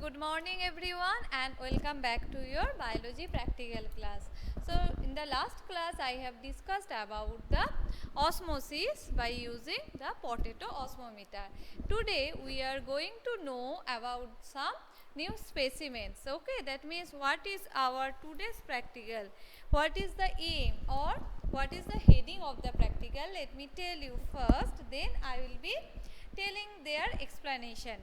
good morning everyone and welcome back to your biology practical class. So in the last class I have discussed about the osmosis by using the potato osmometer. Today we are going to know about some new specimens. Okay, that means what is our today's practical, what is the aim or what is the heading of the practical. Let me tell you first, then I will be telling their explanation.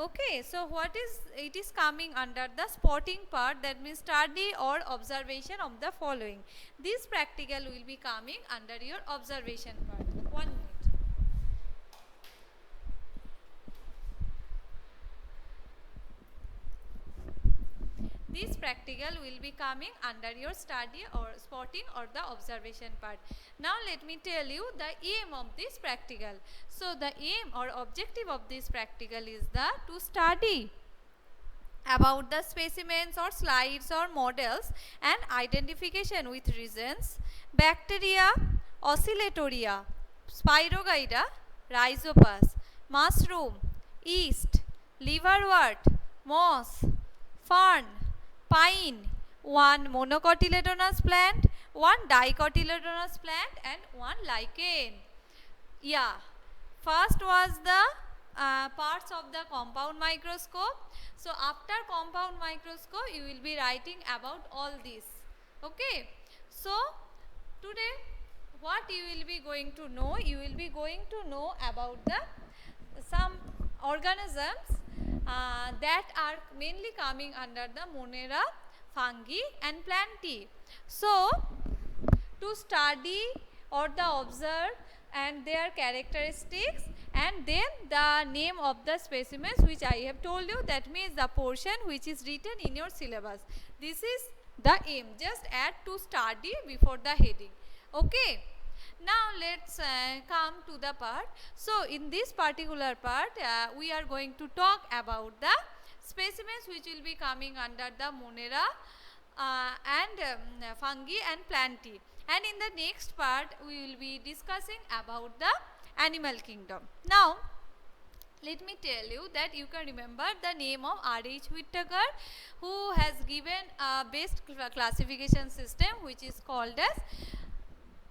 Okay, so what is it is coming under the spotting part, that means study or observation of the following. This practical will be coming under your observation part. 1 minute. This practical will be coming under your study or spotting or the observation part. Now let me tell you the aim of this practical. So the aim or objective of this practical is to study about the specimens or slides or models and identification with reasons, bacteria, oscillatoria, Spirogyra, rhizopus, mushroom, yeast, liverwort, moss, fern, pine, one monocotyledonous plant, one dicotyledonous plant and one lichen. Yeah, first was the parts of the compound microscope. So after compound microscope you will be writing about all this. Okay, so today what you will be going to know, you will be going to know about the some organisms that are mainly coming under the Monera, fungi and plantae. So to study or the observe and their characteristics, and then the name of the specimens which I have told you, that means the portion which is written in your syllabus. This is the aim, just add to study before the heading. Okay, now let's come to the part. So in this particular part we are going to talk about the specimens which will be coming under the Monera and fungi and plantae, and in the next part we will be discussing about the animal kingdom. Now let me tell you that you can remember the name of R.H. Whittaker, who has given a best classification system which is called as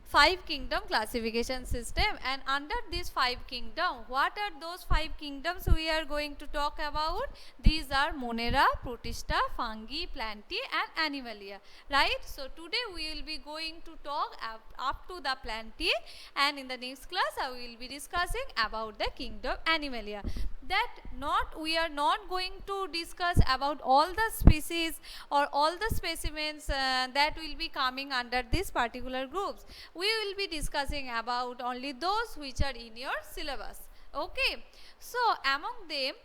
5 kingdom classification system. And under this 5 kingdom, what are those 5 kingdoms we are going to talk about? These are Monera, Protista, fungi, plantae and animalia, right? So today we will be going to talk up to the plantae, and in the next class I will be discussing about the kingdom animalia. That we are not going to discuss about all the species or all the specimens that will be coming under this particular groups. We will be discussing about only those which are in your syllabus. Okay, so among them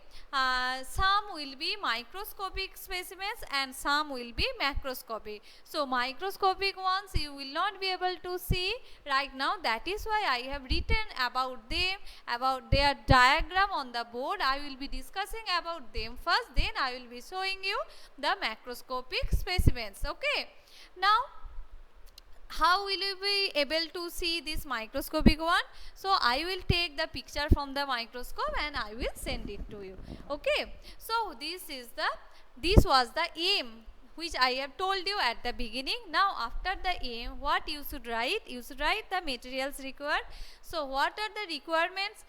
some will be microscopic specimens and some will be macroscopic. So microscopic ones you will not be able to see right now, that is why I have written about them, about their diagram on the board. I will be discussing about them first, then I will be showing you the macroscopic specimens. Okay, now how will you be able to see this microscopic one? So I will take the picture from the microscope and I will send it to you. Okay, so this was the aim which I have told you at the beginning. Now after the aim, what you should write? You should write the materials required. So what are the requirements?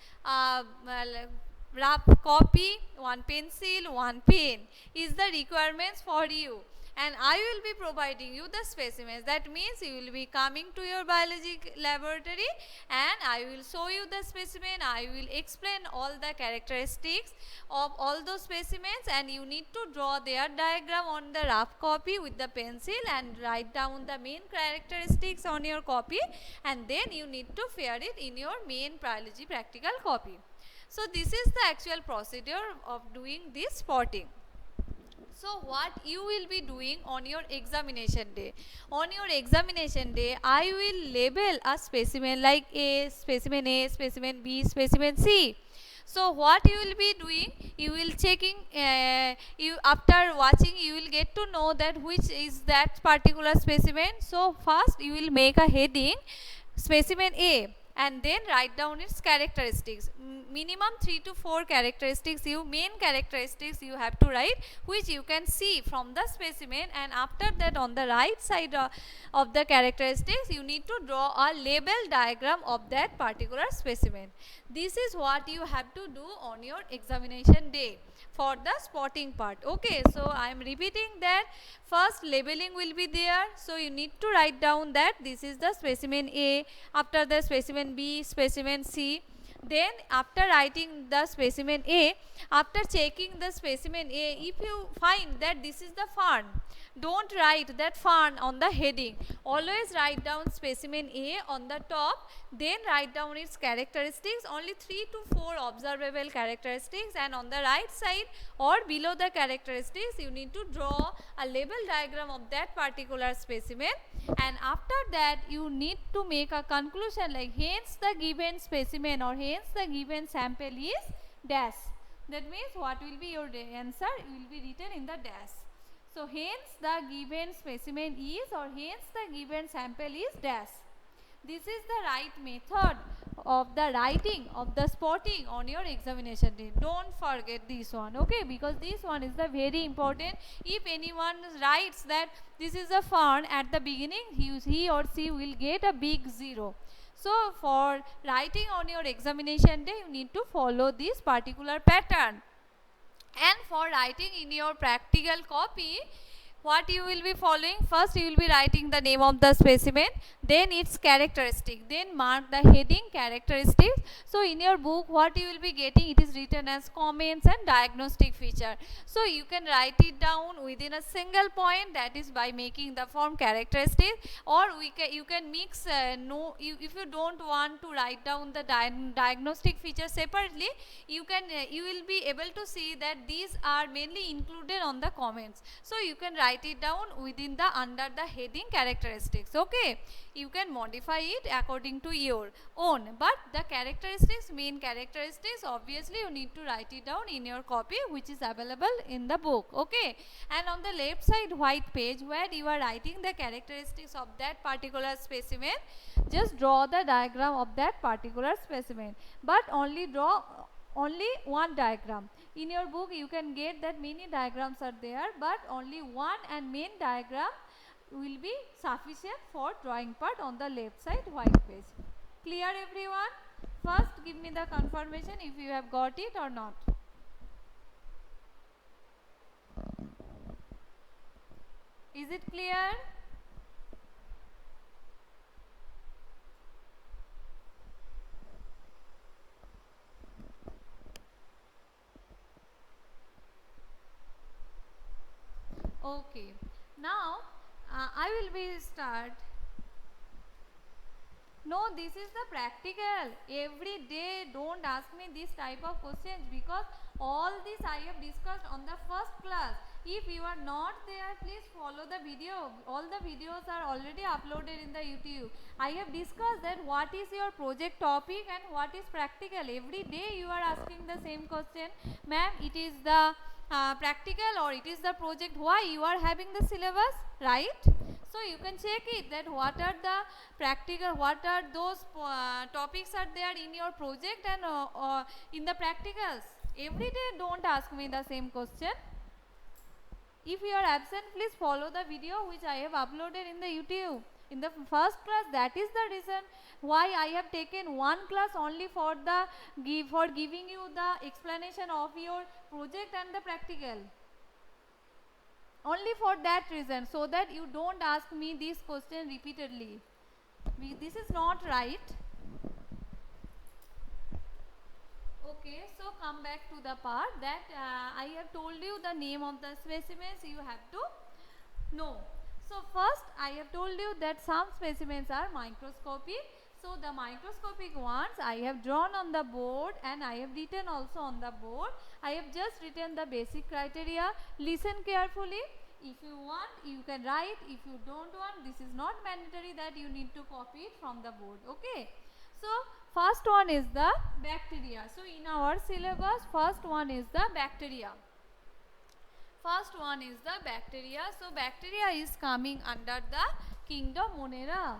Rough copy, one pencil, one pen is the requirements for you, and I will be providing you the specimens. That means you will be coming to your biology laboratory and I will show you the specimen. I will explain all the characteristics of all those specimens, and you need to draw their diagram on the rough copy with the pencil and write down the main characteristics on your copy, and then you need to fare it in your main biology practical copy. So this is the actual procedure of doing this spotting. So what you will be doing on your examination day? On your examination day, I will label a specimen like A, specimen A, specimen B, specimen C. So what you will be doing, you will checking, you after watching you will get to know that which is that particular specimen. So first you will make a heading, specimen A. and then write down its characteristics. Minimum 3 to 4 characteristics, main characteristics you have to write, which you can see from the specimen, and after that on the right side of the characteristics you need to draw a label diagram of that particular specimen. This is what you have to do on your examination day for the spotting part. Okay, so I am repeating that first labeling will be there, so you need to write down that this is the specimen A, after the specimen B, specimen C. Then after writing the specimen A, after checking the specimen A, if you find that this is the fern, don't write that fern on the heading. Always write down specimen A on the top, then write down its characteristics, only 3 to 4 observable characteristics, and on the right side or below the characteristics you need to draw a label diagram of that particular specimen, and after that you need to make a conclusion like hence the given specimen or hence the given sample is dash. That means what will be your answer will be written in the dash. So hence the given specimen is, or hence the given sample is dash. This is the right method of the writing of the spotting on your examination day. Don't forget this one, okay, because this one is the very important. If anyone writes that this is a fern at the beginning, he or she will get a big 0. So for writing on your examination day you need to follow this particular pattern. And for writing in your practical copy, what you will be following, first you will be writing the name of the specimen, then its characteristic, then mark the heading characteristics. So in your book what you will be getting, it is written as comments and diagnostic feature. So you can write it down within a single point, that is by making the form characteristics, or you can mix, if you don't want to write down the diagnostic feature separately, you will be able to see that these are mainly included on the comments. So you can write it down within the under the heading characteristics. Okay, you can modify it according to your own, but the characteristics, main characteristics, obviously you need to write it down in your copy which is available in the book. Okay, and on the left side white page where you are writing the characteristics of that particular specimen, just draw the diagram of that particular specimen, but only draw only one diagram. In your book you can get that many diagrams are there, but only one and main diagram will be sufficient for drawing part on the left side white page. Clear everyone? First give me the confirmation if you have got it or not. Is it clear? Okay, now I will be start. No, this is the practical. Every day don't ask me this type of questions, because all this I have discussed on the first class. If you are not there, please follow the video. All the videos are already uploaded in the YouTube. I have discussed that what is your project topic and what is practical. Every day you are asking the same question. Ma'am, it is the practical or it is the project. Why? You are having the syllabus, right? So you can check it that what are the practical, what are those topics are there in your project and in the practicals. Every day don't ask me the same question. If you are absent, please follow the video which I have uploaded in the YouTube. In the first class, that is the reason why I have taken one class only for giving you the explanation of your project and the practical. Only for that reason, so that you don't ask me this question repeatedly. This is not right. Okay, so come back to the part that I have told you the name of the specimens you have to know. So first I have told you that some specimens are microscopic. So the microscopic ones I have drawn on the board and I have written also on the board. I have just written the basic criteria. Listen carefully. If you want, you can write. If you don't want, this is not mandatory that you need to copy it from the board. Okay. So first one is the bacteria. So in our syllabus, first one is the bacteria. First one is the bacteria. So bacteria is coming under the kingdom Monera.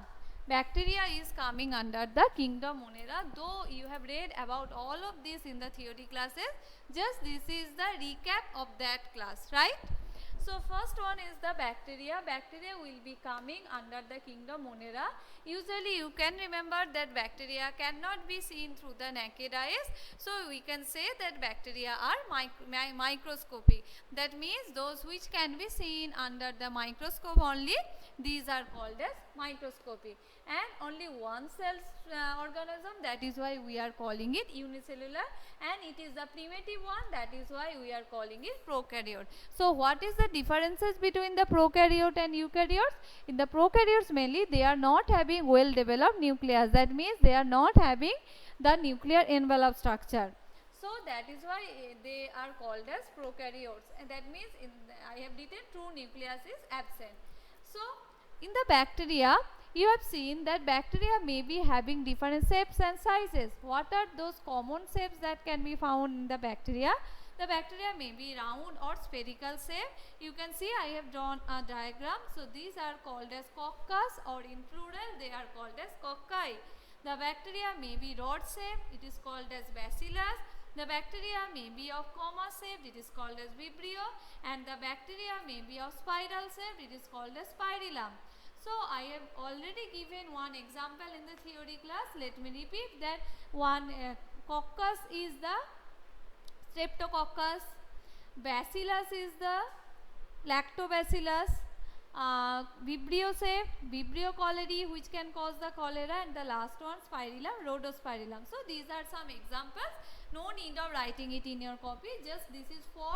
bacteria is coming under the kingdom Monera. Though you have read about all of this in the theory classes, just this is the recap of that class, right? So first one is the bacteria. Bacteria will be coming under the kingdom Monera. Usually you can remember that bacteria cannot be seen through the naked eyes. So we can say that bacteria are microscopic. That means those which can be seen under the microscope only, these are called as microscopic. And only one cell organism, that is why we are calling it unicellular, and it is the primitive one, that is why we are calling it prokaryote. So what is the differences between the prokaryote and eukaryotes? In the prokaryotes mainly they are not having well developed nucleus, that means they are not having the nuclear envelope structure. So that is why they are called as prokaryotes, and that means I have written true nucleus is absent. So in the bacteria, you have seen that bacteria may be having different shapes and sizes. What are those common shapes that can be found in the bacteria? The bacteria may be round or spherical shape. You can see I have drawn a diagram. So these are called as coccus, or in plural they are called as cocci. The bacteria may be rod shape. It is called as bacillus. The bacteria may be of comma shape, it is called as vibrio, and the bacteria may be of spiral shape, it is called as spirillum. So I have already given one example in the theory class. Let me repeat that. One coccus is the streptococcus, bacillus is the lactobacillus, vibrio shape, vibrio cholerae, which can cause the cholera, and the last one spirillum, rhodospirillum. So these are some examples. No need of writing it in your copy, just this is for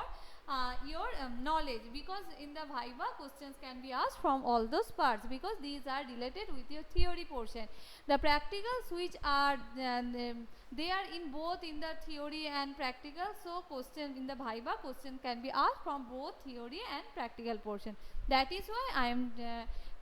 your knowledge, because in the Viva questions can be asked from all those parts, because these are related with your theory portion. The practicals which are they are in both in the theory and practical, so question in the Viva question can be asked from both theory and practical portion. That is why I am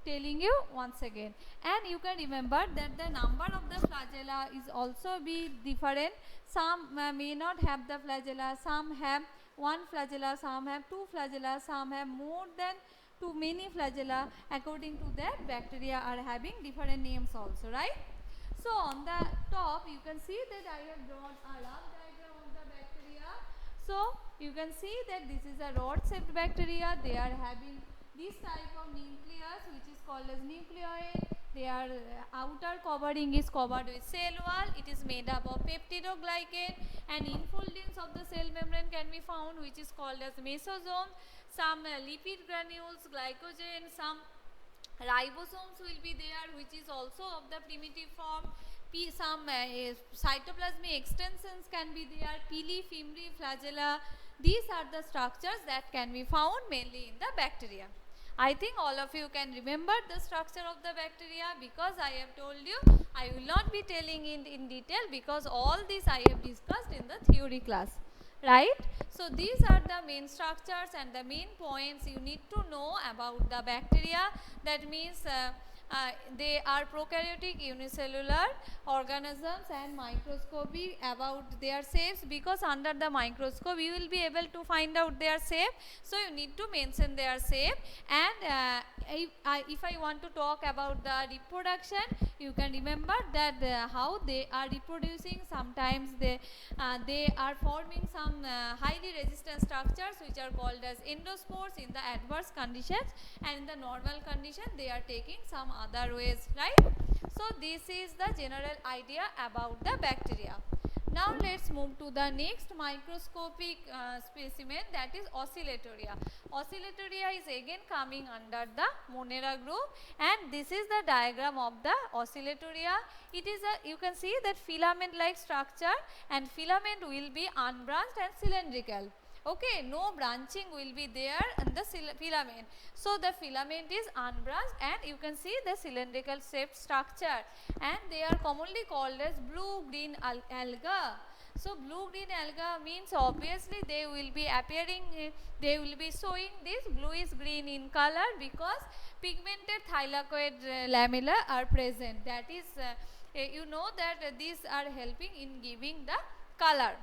telling you once again. And you can remember that the number of the flagella is also be different. Some may not have the flagella, some have one flagella, some have two flagella, some have more than too many flagella. According to that, bacteria are having different names also, right? So on the top you can see that I have drawn a rough diagram of the bacteria. So you can see that this is a rod shaped bacteria. They are having this type of nucleus which is called as nucleoid. Their outer covering is covered with cell wall. It is made up of peptidoglycan, and infoldings of the cell membrane can be found, which is called as mesosome. Some lipid granules, glycogen, some ribosomes will be there, which is also of the primitive form. Some cytoplasmic extensions can be there, pili, fimri, flagella. These are the structures that can be found mainly in the bacteria. I think all of you can remember the structure of the bacteria, because I have told you I will not be telling it in detail, because all this I have discussed in the theory class, right? So these are the main structures and the main points you need to know about the bacteria. That means they are prokaryotic unicellular organisms and microscopy about their shapes, because under the microscope you will be able to find out their shape. So you need to mention their shape. And if I want to talk about the reproduction, you can remember that how they are reproducing. Sometimes they are forming some highly resistant structures which are called as endospores in the adverse conditions, and in the normal condition they are taking some other ways, right? So this is the general idea about the bacteria. Now let's move to the next microscopic specimen, that is Oscillatoria. Oscillatoria is again coming under the Monera group, and this is the diagram of the Oscillatoria. It is a, you can see that filament like structure, and filament will be unbranched and cylindrical. Okay, no branching will be there in the filament. So the filament is unbranched, and you can see the cylindrical shaped structure, and they are commonly called as blue-green alga. So blue-green alga means obviously they will be appearing, they will be showing this bluish green in color, because pigmented thylakoid lamella are present. That is, you know that these are helping in giving the color.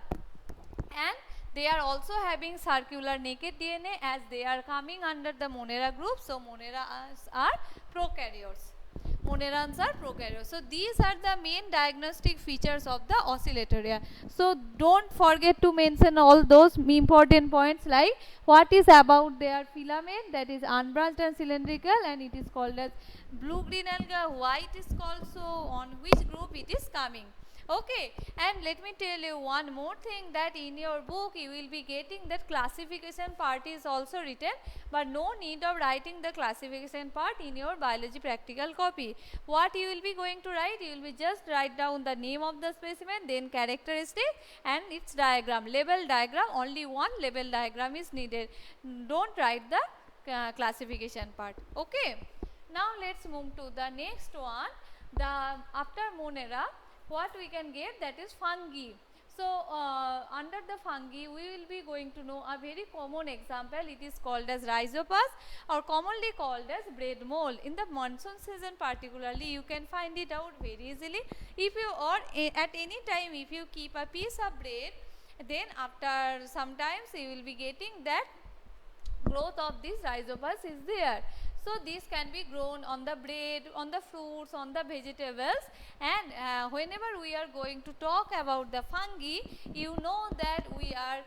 And they are also having circular naked DNA, as they are coming under the Monera group. So Monera are prokaryotes. monerans are prokaryotes. So these are the main diagnostic features of the oscillatoria. So don't forget to mention all those important points, like what is about their filament, that is unbranched and cylindrical, and it is called as blue green alga, why it is called so, on which group it is coming. Okay, and let me tell you one more thing, that in your book you will be getting that classification part is also written, but no need of writing the classification part in your biology practical copy. What you will be going to write, you will be just write down the name of the specimen, then characteristic and its diagram, label diagram, only one label diagram is needed. Don't write the classification part. Okay, now let's move to the next one. The after Monera, what we can get, that is fungi. So under the fungi we will be going to know a very common example. It is called as rhizopus, or commonly called as bread mold. In the monsoon season particularly you can find it out very easily. If you, or at any time if you keep a piece of bread, then after sometimes you will be getting that growth of this rhizopus is there. So this can be grown on the bread, on the fruits, on the vegetables, and whenever we are going to talk about the fungi, you know that we are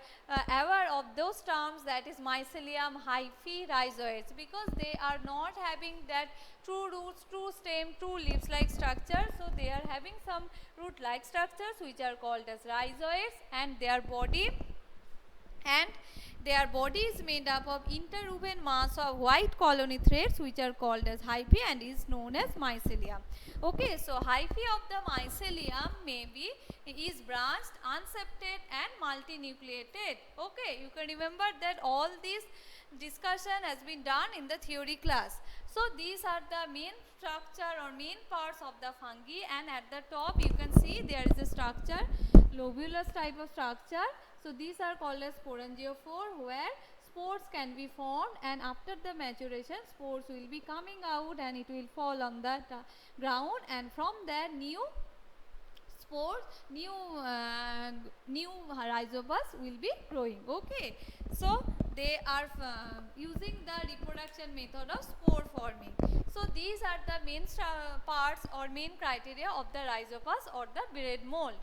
aware of those terms, that is mycelium, hyphae, rhizoids, because they are not having that true roots, true stem, true leaves like structure. So they are having some root like structures which are called as rhizoids, and their body is made up of interwoven mass of white colony threads which are called as hyphae and is known as mycelium. Okay, so hyphae of the mycelium is branched, unseptate and multinucleated. Okay, you can remember that all this discussion has been done in the theory class. So these are the main structure or main parts of the fungi, and at the top you can see there is a structure, lobulous type of structure. So these are called as sporangiophore, where spores can be formed, and after the maturation spores will be coming out and it will fall on the ground, and from there new spores, new rhizopus will be growing. Okay, so they are using the reproduction method of spore forming. So these are the main parts or main criteria of the rhizopus or the bread mold.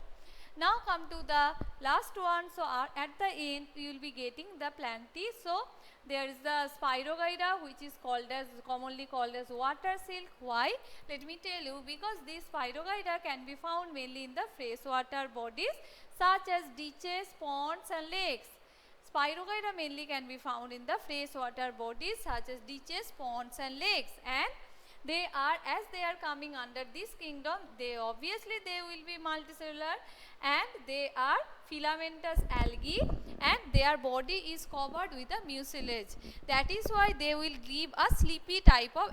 Now come to the last one. So at the end you will be getting the plantae. So there is the Spirogyra, which is commonly called as water silk. Why? Let me tell you, because this Spirogyra can be found mainly in the freshwater bodies such as ditches, ponds and lakes. Spirogyra mainly can be found in the freshwater bodies such as ditches, ponds and lakes, and they are, as they are coming under this kingdom, they obviously they will be multicellular, and they are filamentous algae, and their body is covered with a mucilage. That is why they will give a slippery type of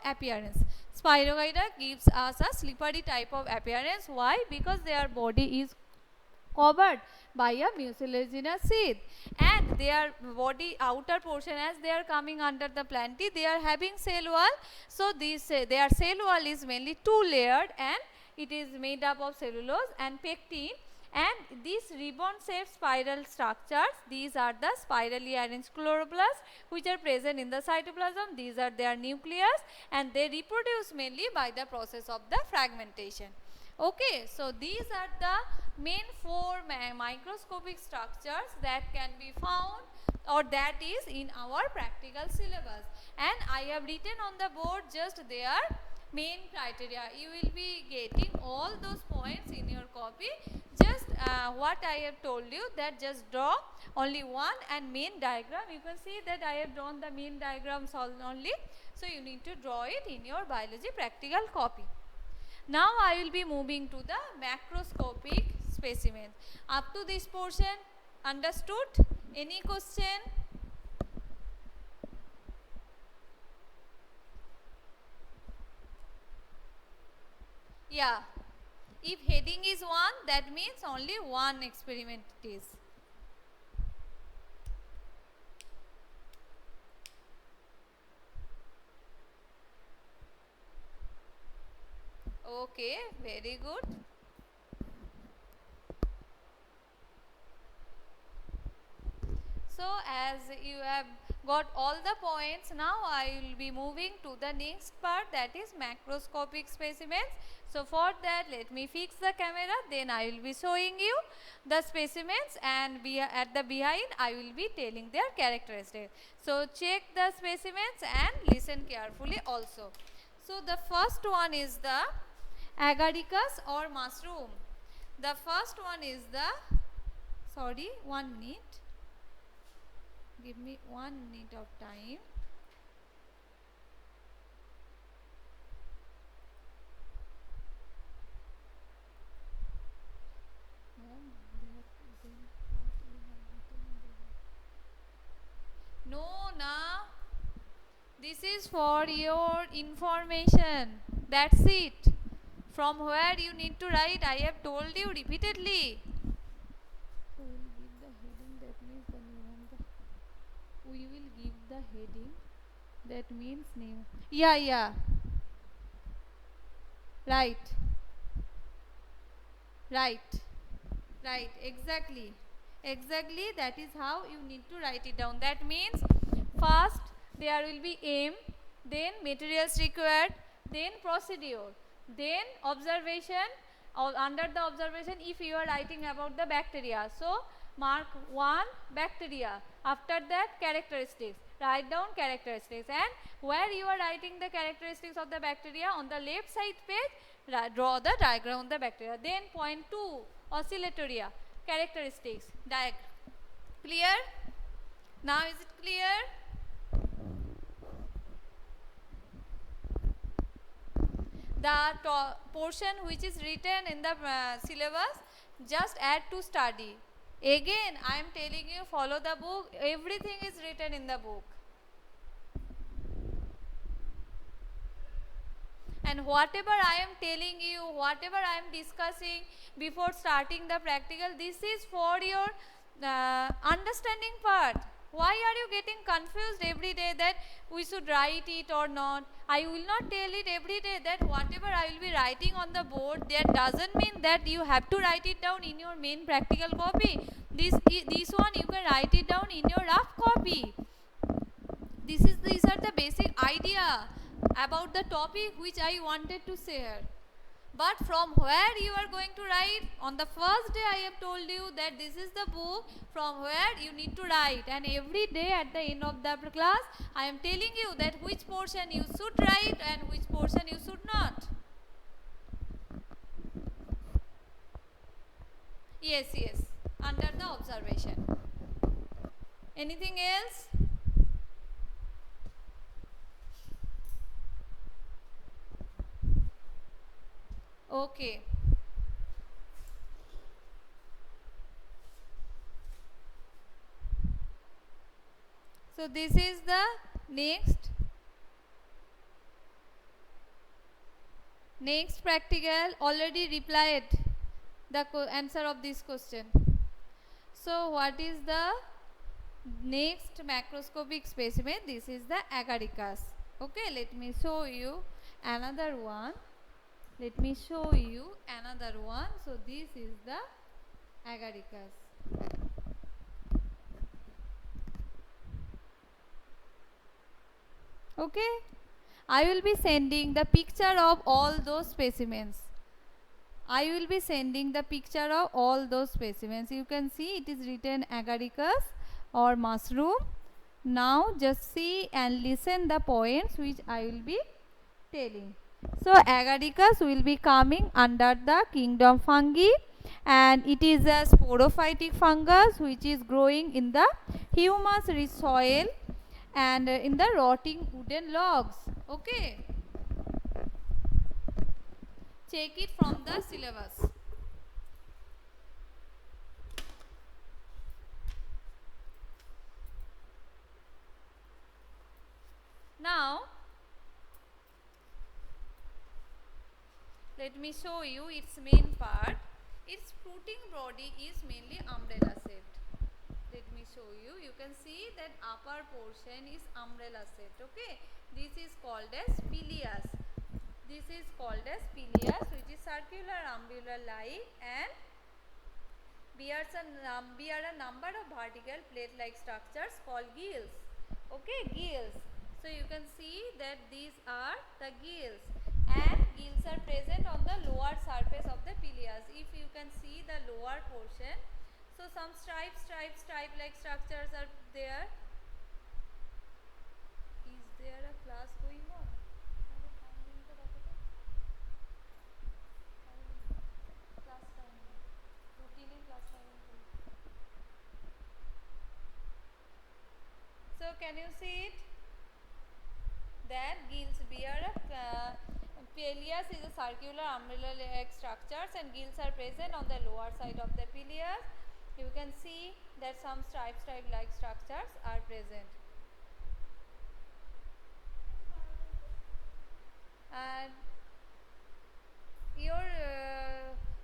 appearance. Spirogyra gives us a slippery type of appearance. Why? Because their body is covered by a mucilaginous sheath, and their body outer portion, as they are coming under the plantae, they are having cell wall. So this their cell wall is mainly two layered, and it is made up of cellulose and pectin, and these ribbon shaped spiral structures, these are the spirally arranged chloroplasts which are present in the cytoplasm. These are their nucleus, and they reproduce mainly by the process of the fragmentation. Okay, so these are the main four microscopic structures that can be found, or that is in our practical syllabus, and I have written on the board just their main criteria. You will be getting all those points in your copy. Just what I have told you, that just draw only one and main diagram. You can see that I have drawn the main diagrams only, so you need to draw it in your biology practical copy. Now I will be moving to the macroscopic specimens. Up to this portion, understood? Any question? Yeah. If heading is 1, that means only one experiment it is. Okay, very good. So as you have got all the points. Now I will be moving to the next part, that is macroscopic specimens. So for that, let me fix the camera, then I will be showing you the specimens, and at the behind I will be telling their characteristics. So check the specimens and listen carefully also. So the first one is the agaricus or mushroom. The first one is the, sorry, 1 minute. Give me 1 minute of time. No, na. This is for your information. That's it. From where you need to write, I have told you repeatedly. We will give the heading. That means name. Yeah, yeah. Right. Right. Right. Exactly. Exactly. That is how you need to write it down. That means first there will be aim, then materials required, then procedure, then observation. Under the observation, if you are writing about the bacteria, so mark 1 bacteria. After that, characteristics. Write down characteristics, and where you are writing the characteristics of the bacteria, on the left side page, draw the diagram of the bacteria. Then point 2, oscillatoria, characteristics, diagram. Clear? Now is it clear? The portion which is written in the syllabus, just add to study. Again, I am telling you, follow the book. Everything is written in the book. And whatever I am telling you, whatever I am discussing before starting the practical, this is for your understanding part. Why are you getting confused every day that we should write it or not? I will not tell it every day that whatever I will be writing on the board, that doesn't mean that you have to write it down in your main practical copy. This one you can write it down in your rough copy. These are the basic idea about the topic which I wanted to share. But from where you are going to write, on the first day I have told you that this is the book from where you need to write, and every day at the end of the class I am telling you that which portion you should write and which portion you should not. Yes, under the observation. Anything else? Okay. So this is the next practical. Already replied the answer of this question. So what is the next macroscopic specimen? This is the agaricus. Okay, let me show you another one. So this is the agaricus. Okay, I will be sending the picture of all those specimens. You can see it is written agaricus or mushroom. Now just see and listen the points which I will be telling. So agaricus will be coming under the kingdom fungi, and it is a sporophytic fungus which is growing in the humus rich soil and in the rotting wooden logs. Okay, check it from the syllabus. Now let me show you its main part. Its fruiting body is mainly umbrella shaped. Let me show you. You can see that upper portion is umbrella shaped. Okay, this is called as pileus. Which is circular umbellar like and bears a number of vertical plate like structures called gills. Okay, gills. So you can see that these are the gills, and gills are present on the lower surface of the pileus. If you can see the lower portion, so some stripe like structures are there. Is there a class going on? Class time. Routine class time. So can you see it? That gills bear a pileus is a circular umbrella-like structures, and gills are present on the lower side of the pileus. You can see that some stripe-like structures are present. And your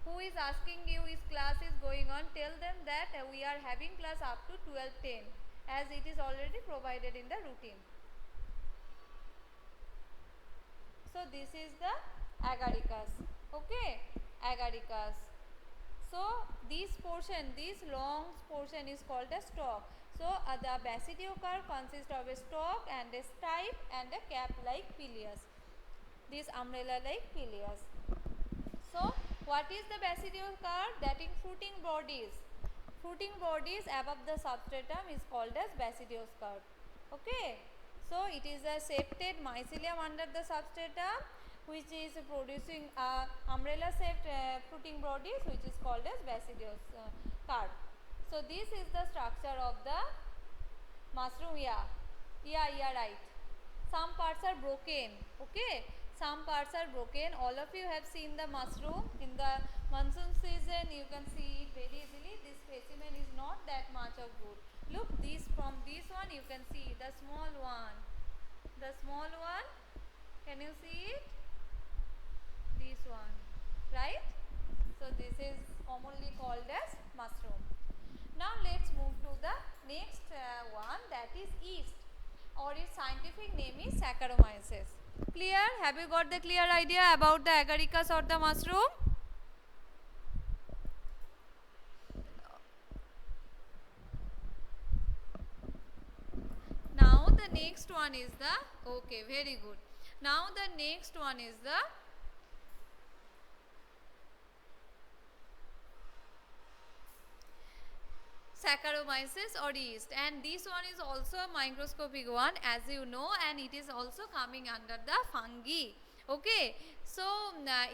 who is asking you is class is going on, tell them that we are having class up to 12:10 as it is already provided in the routine. So this is the agaricus. Okay, agaricus. So this portion, this long portion is called a stalk. So the basidiocarp consists of a stalk and a stipe and a cap-like pileus. This umbrella-like pileus. So what is the basidiocarp? That is fruiting bodies. Fruiting bodies above the substratum is called as basidiocarp. Okay. So it is a septate mycelium under the substratum which is producing umbrella shaped fruiting bodies which is called as basidiocarp. So this is the structure of the mushroom. Yeah, right. Some parts are broken. Okay, some parts are broken. All of you have seen the mushroom in the monsoon season. You can see it very easily. This specimen is not that much of good. Look, this from this one you can see the small one. The small one, can you see it? This one, right? So this is commonly called as mushroom. Now let's move to the next one, that is yeast, or its scientific name is Saccharomyces. Clear? Have you got the clear idea about the agaricus or the mushroom? Now the next one is the, okay, very good. Now the next one is the Saccharomyces or yeast, and this one is also a microscopic one as you know, and it is also coming under the fungi. Okay, so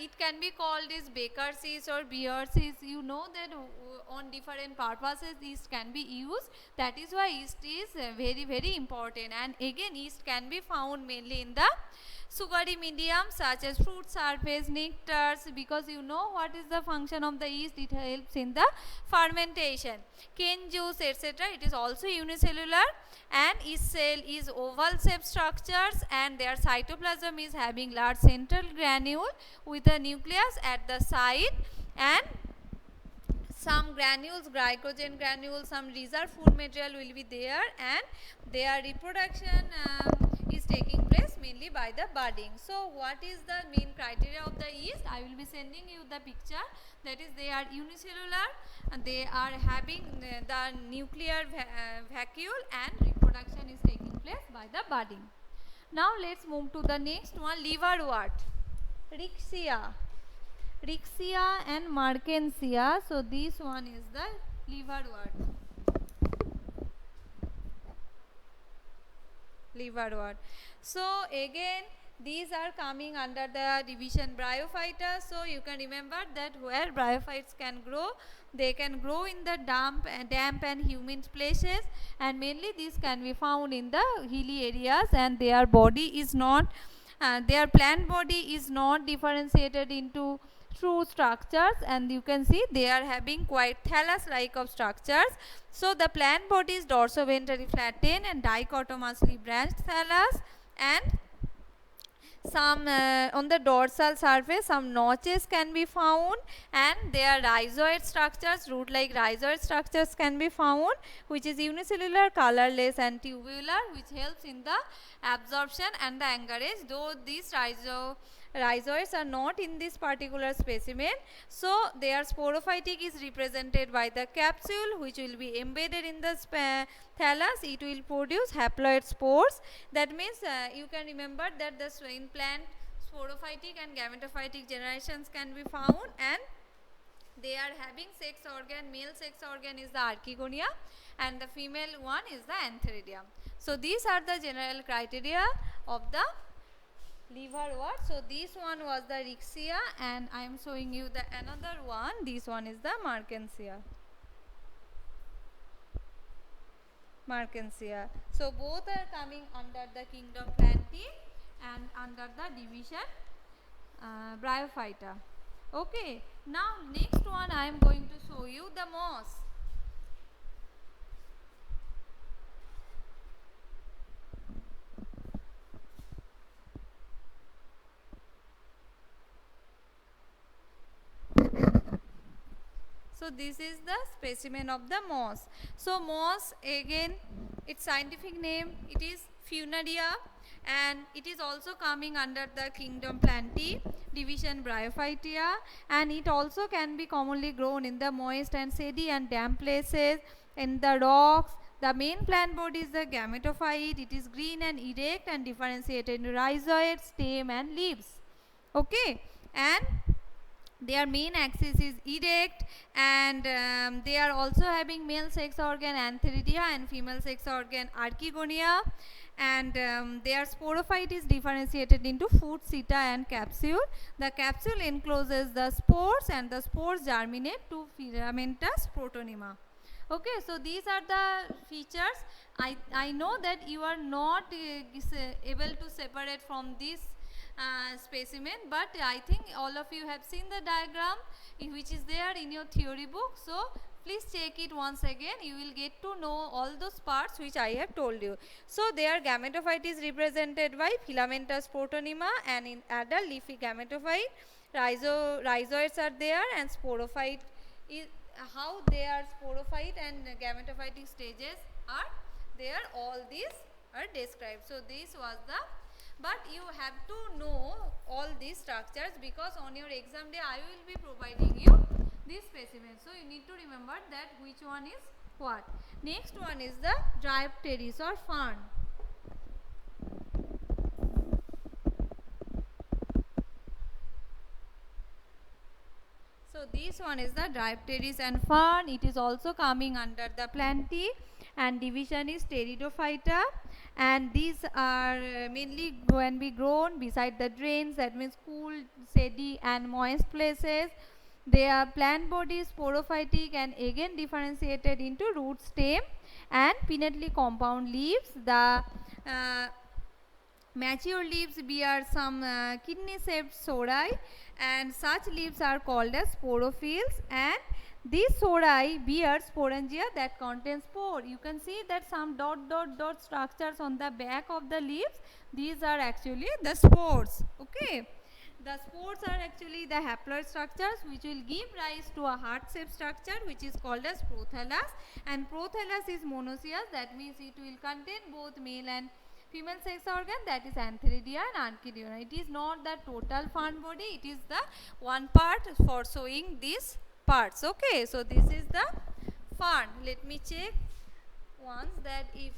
it can be called as Baker's yeast or Beer's yeast. You know that on different purposes yeast can be used. That is why yeast is very important. And again, yeast can be found mainly in the sugary medium such as fruit surface, nectars, because you know what is the function of the yeast. It helps in the fermentation, cane juice, etc. It is also unicellular, and yeast cell is oval shaped structures, and their cytoplasm is having large central granule with a nucleus at the side, and some granules, glycogen granules, some reserve food material will be there, and their reproduction is taking place mainly by the budding. So what is the main criteria of the yeast? I will be sending you the picture. That is, they are unicellular, and they are having the nuclear vacuole, and reproduction is taking place by the budding. Now let's move to the next one, liverwort, Riccia and Mertensia. So this one is the liverwort. So again, these are coming under the division Bryophyta. So you can remember that where bryophytes can grow, they can grow in the damp and humid places, and mainly these can be found in the hilly areas, and their body is not their plant body is not differentiated into true structures, and you can see they are having quite thallus like of structures. So the plant body is dorsoventrally flattened and dichotomously branched thallus, and some on the dorsal surface some notches can be found, and their rhizoid structures, root like rhizoid structures can be found, which is unicellular, colorless and tubular, which helps in the absorption and the anchorage. Though these rhizoids are not in this particular specimen. So their sporophytic is represented by the capsule, which will be embedded in the thallus. It will produce haploid spores. That means you can remember that the swine plant sporophytic and gametophytic generations can be found, and they are having sex organ. Male sex organ is the archegonia and the female one is the antheridium. So these are the general criteria of the liverwort. So this one was the Rixia, and I am showing you the another one. This one is the Merkensia. So both are coming under the kingdom Plantae and under the division Bryophyta. Okay, now next one I am going to show you the moss. So this is the specimen of the moss. So moss, again, its scientific name, it is Funaria, and it is also coming under the kingdom Plantae, division Bryophyta, and it also can be commonly grown in the moist and shady and damp places, in the rocks. The main plant body is the gametophyte. It is green and erect and differentiated into rhizoid, stem and leaves. Okay, and their main axis is erect, and they are also having male sex organ antheridia and female sex organ archegonia, and their sporophyte is differentiated into foot, seta and capsule. The capsule encloses the spores and the spores germinate to filamentous protonema. Okay, so these are the features. I know that you are not able to separate from this specimen, but I think all of you have seen the diagram which is there in your theory book. So please check it once again. You will get to know all those parts which I have told you. So their gametophyte is represented by filamentous protonema, and in adult leafy gametophyte rhizoids are there, and sporophyte is how their sporophyte and gametophytic stages are there. All these are described. So this was the, but you have to know all these structures, because on your exam day I will be providing you this specimen. So you need to remember that which one is what. Next one is the Dryopteris or fern. So this one is the Dryopteris and fern. It is also coming under the Plantae, and division is Pteridophyta, and these are mainly can be grown beside the drains, that means cool, shady and moist places. Their plant body is sporophytic and again differentiated into root, stem and pinnately compound leaves. The mature leaves bear some kidney-shaped sori, and such leaves are called as sporophylls, and these sori bear sporangia that contain spore. You can see that some dot structures on the back of the leaves. These are actually the spores. Okay. The spores are actually the haploid structures which will give rise to a heart-shaped structure which is called as prothallus, and prothallus is monoecious, that means it will contain both male and female sex organ, that is antheridia and archegonia. It is not the total fern body, it is the one part for showing these parts. Okay, so this is the fern. Let me check once that if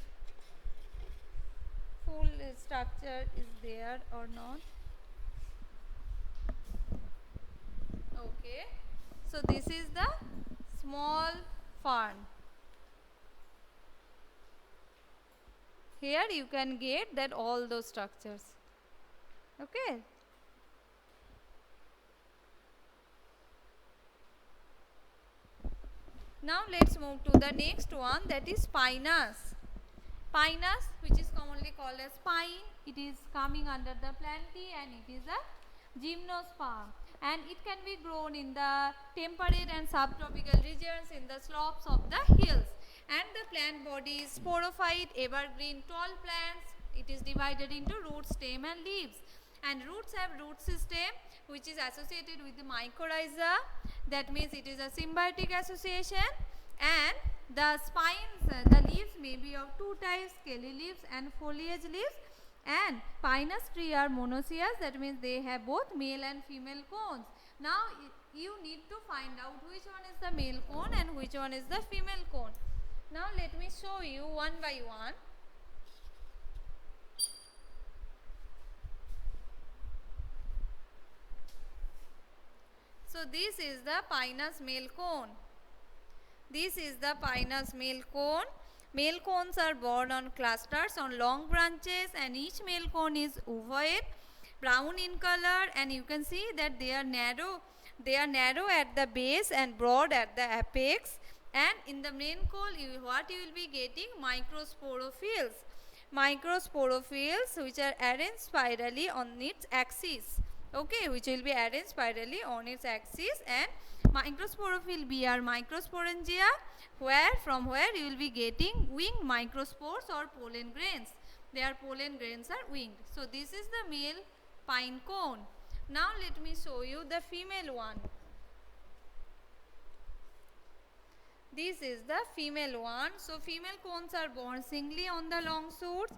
full structure is there or not. Okay, so this is the small fern. Here you can get that all those structures. Okay. Now let's move to the next one, that is Pinus. Pinus, which is commonly called as pine, it is coming under the Plantae and it is a gymnosperm, and it can be grown in the temperate and subtropical regions in the slopes of the hills. And the plant body is sporophyte, evergreen, tall plants. It is divided into root, stem and leaves. And roots have root system which is associated with the mycorrhiza, that means it is a symbiotic association. And the spines, the leaves may be of two types, scaly leaves and foliage leaves. And pinus tree are monoecious, that means they have both male and female cones. Now you need to find out which one is the male cone and which one is the female cone. Now let me show you one by one. So this is the pinus male cone. This is the pinus male cone. Male cones are borne on clusters on long branches, and each male cone is ovoid, brown in color, and you can see that they are narrow. They are narrow at the base and broad at the apex. And in the main cone, what you will be getting? Microsporophylls. Microsporophylls which are arranged spirally on its axis. Okay, which will be arranged spirally on its axis. And microsporophyll B are microsporangia, from where you will be getting winged microspores or pollen grains. Their pollen grains are winged. So this is the male pine cone. Now let me show you the female one. This is the female one. So female cones are borne singly on the long shoots.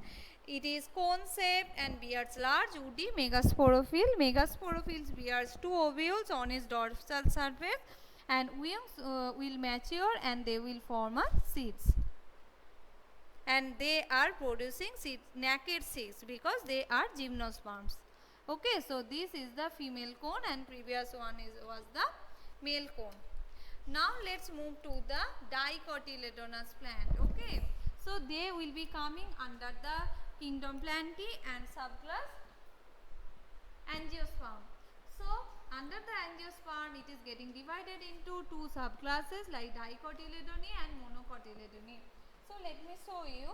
It is cone shaped and bears large woody megasporophyll. Megasporophylls bears 2 ovules on its dorsal surface, and wings will mature and they will form a seeds. And they are producing seeds, naked seeds, because they are gymnosperms. Okay, so this is the female cone and previous one was the male cone. Now let's move to the dicotyledonous plant. Okay, so they will be coming under the kingdom Plantae and subclass Angiosperm. So under the Angiosperm, it is getting divided into 2 subclasses like Dicotyledone and Monocotyledone. So let me show you.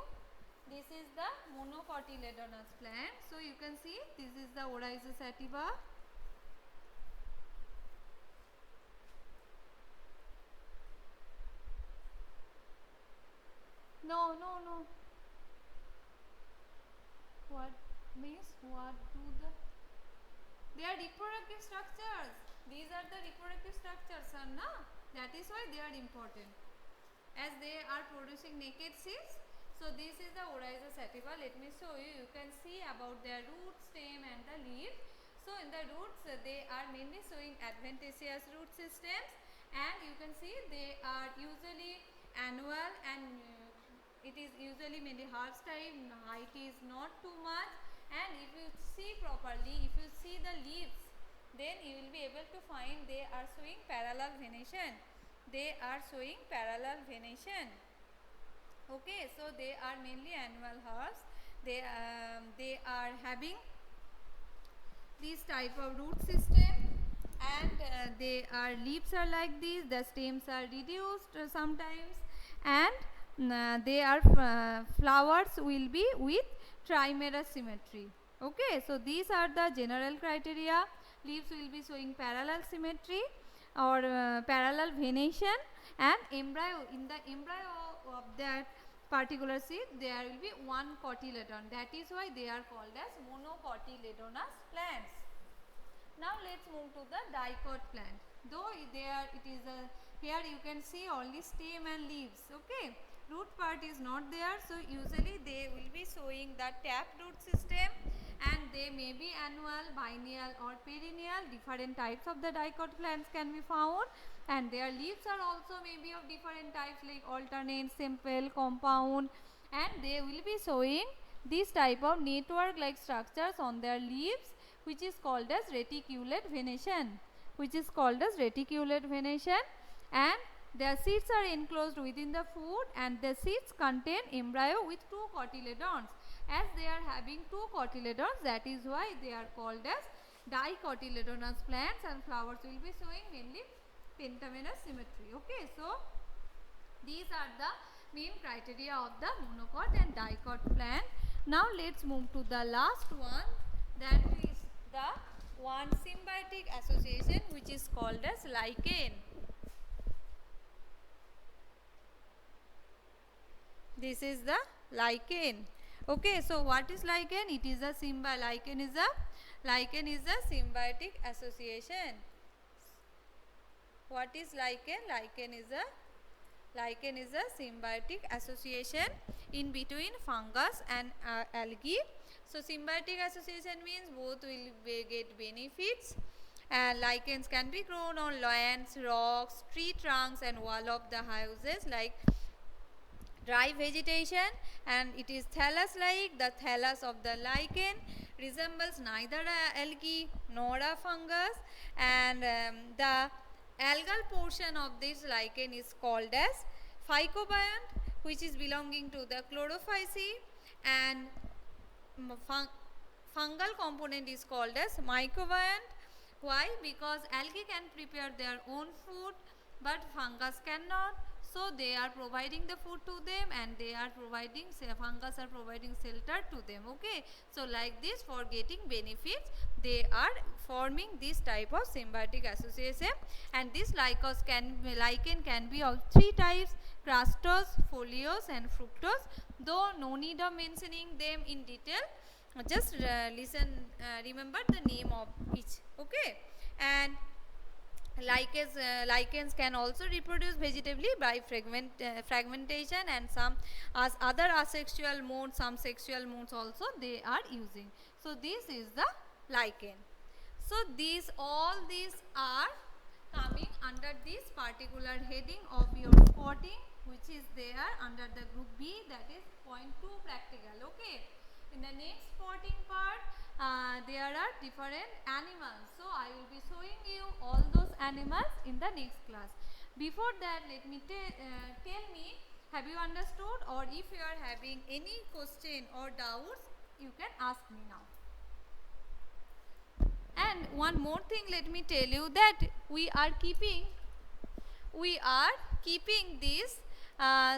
This is the Monocotyledonous plant. So you can see this is the Oryza sativa. No. What means? What do the? They are reproductive structures. These are the reproductive structures, na? That is why they are important, as they are producing naked seeds. So this is the Oryza sativa. Let me show you. You can see about their root, stem, and the leaf. So in the roots, they are mainly showing adventitious root systems, and you can see they are usually annual, and it is usually mainly half type. Height is not too much, and if you see properly, if you see the leaves, then you will be able to find they are showing parallel venation. They are showing parallel venation. Okay, so they are mainly annual herbs. They are having this type of root system, and their leaves are like this. The stems are reduced sometimes, and their flowers will be with trimerous symmetry. Okay, so these are the general criteria. Leaves will be showing parallel symmetry or parallel venation, and embryo, in the embryo of that particular seed there will be one cotyledon. That is why they are called as monocotyledonous plants. Now let's move to the dicot plant. Though here you can see only stem and leaves. Okay, root part is not there, so usually they will be showing the tapped root system, and they may be annual, biennial, or perennial. Different types of the dicot plants can be found, and their leaves are also may be of different types like alternate, simple, compound, and they will be showing this type of network like structures on their leaves, which is called as reticulate venation, and their seeds are enclosed within the food, and the seeds contain embryo with 2 cotyledons. As they are having 2 cotyledons, that is why they are called as dicotyledonous plants, and flowers will be showing mainly pentamerous symmetry. Okay, so these are the main criteria of the monocot and dicot plant. Now let's move to the last one, that is the one symbiotic association, which is called as lichen. This is the lichen. Okay, so what is lichen? It is a lichen is a symbiotic association. What is lichen? Lichen is a symbiotic association in between fungus and algae. So symbiotic association means both will get benefits. And lichens can be grown on lands, rocks, tree trunks and wall of the houses like dry vegetation, and it is thallus-like. The thallus of the lichen resembles neither algae nor a fungus, and the algal portion of this lichen is called as phycobiont, which is belonging to the chlorophyceae, and fungal component is called as mycobiont. Why? Because algae can prepare their own food but fungus cannot. So they are providing the food to them, and they are providing, fungus are providing shelter to them. Okay. So like this, for getting benefits, they are forming this type of symbiotic association. And this lichen can be of three types: crustose, foliose and fructose. Though no need of mentioning them in detail, just remember the name of each. Okay. And lichens can also reproduce vegetatively by fragmentation, and some other asexual modes, some sexual modes also they are using. So this is the lichen. So all these are coming under this particular heading of your spotting, which is there under the group B, that is point 2 practical. Okay. In the next spotting part, there are different animals. So I will be showing you all those animals in the next class. Before that, let me tell me, have you understood, or if you are having any question or doubts, you can ask me now. And one more thing, let me tell you that we are keeping these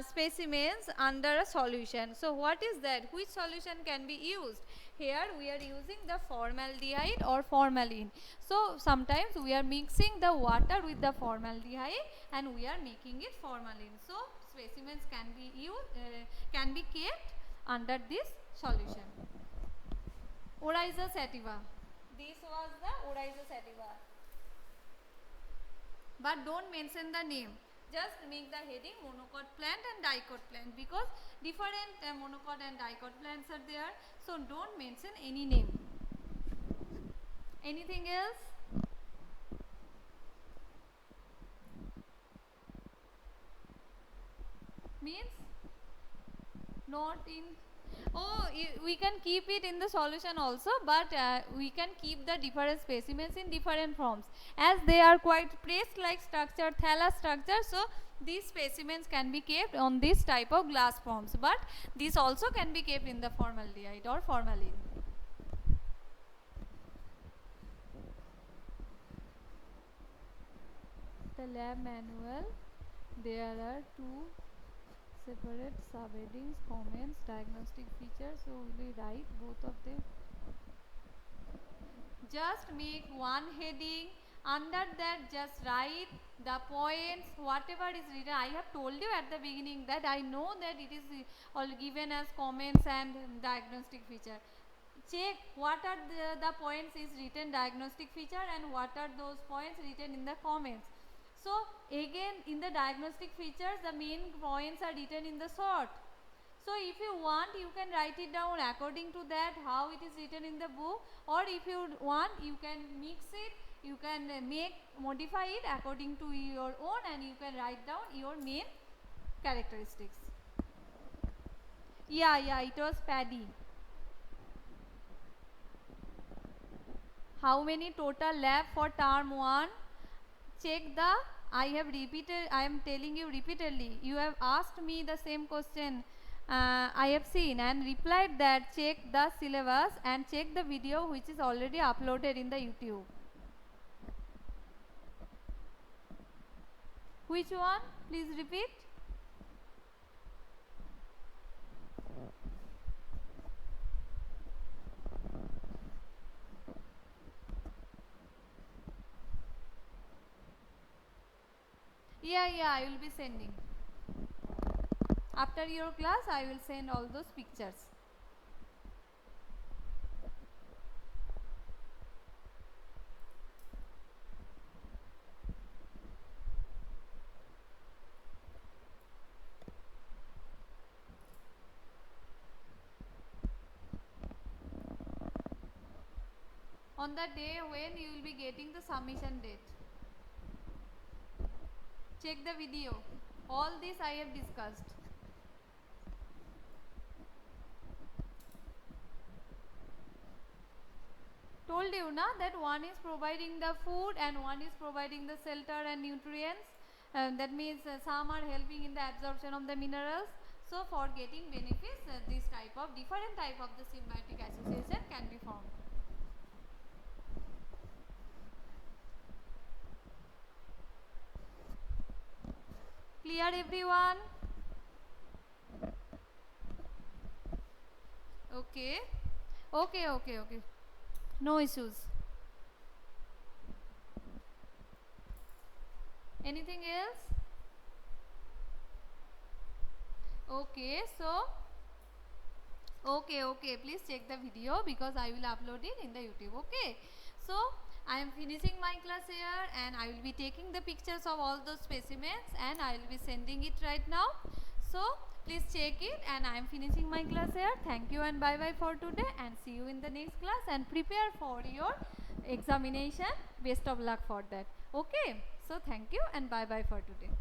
specimens under a solution. So what is that? Which solution can be used? Here we are using the formaldehyde or formalin. So sometimes we are mixing the water with the formaldehyde and we are making it formalin. So specimens can be kept under this solution. Oryza sativa. This was the Oryza sativa. But don't mention the name. Just make the heading monocot plant and dicot plant, because different monocot and dicot plants are there. So don't mention any name. Anything else? Means not in. Oh, we can keep it in the solution also, but we can keep the different specimens in different forms, as they are quite press-like structure, thallus structure. So these specimens can be kept on this type of glass forms, but this also can be kept in the formaldehyde or formalin. The lab manual, there are two separate subheadings, comments, diagnostic features. So we write both of them. Just make one heading. Under that, just write the points, whatever is written. I have told you at the beginning that I know that it is all given as comments and diagnostic feature. Check what are the points is written diagnostic feature and what are those points written in the comments. So again, in the diagnostic features, the main points are written in the short. So if you want, you can write it down according to that, how it is written in the book, or if you want, you can mix it, you can modify it according to your own, and you can write down your main characteristics. Yeah, it was paddy. How many total left for term 1? Check the, I am telling you repeatedly, you have asked me the same question. I have seen and replied that check the syllabus and check the video which is already uploaded in the YouTube. Which one? Please repeat. Yeah, I will be sending. After your class, I will send all those pictures. on the day when you will be getting the submission date. Check the video. All this I have discussed. Told you na that one is providing the food and one is providing the shelter and nutrients. That means some are helping in the absorption of the minerals. So for getting benefits, this type of different type of the symbiotic association can be formed. Clear everyone? Okay. Okay. No issues. Anything else? Okay, so okay, please check the video because I will upload it in the YouTube. Okay, so I am finishing my class here and I will be taking the pictures of all those specimens and I will be sending it right now. So please check it, and I am finishing my class here. Thank you and bye bye for today, and see you in the next class, and prepare for your examination. Best of luck for that. Okay, so thank you and bye bye for today.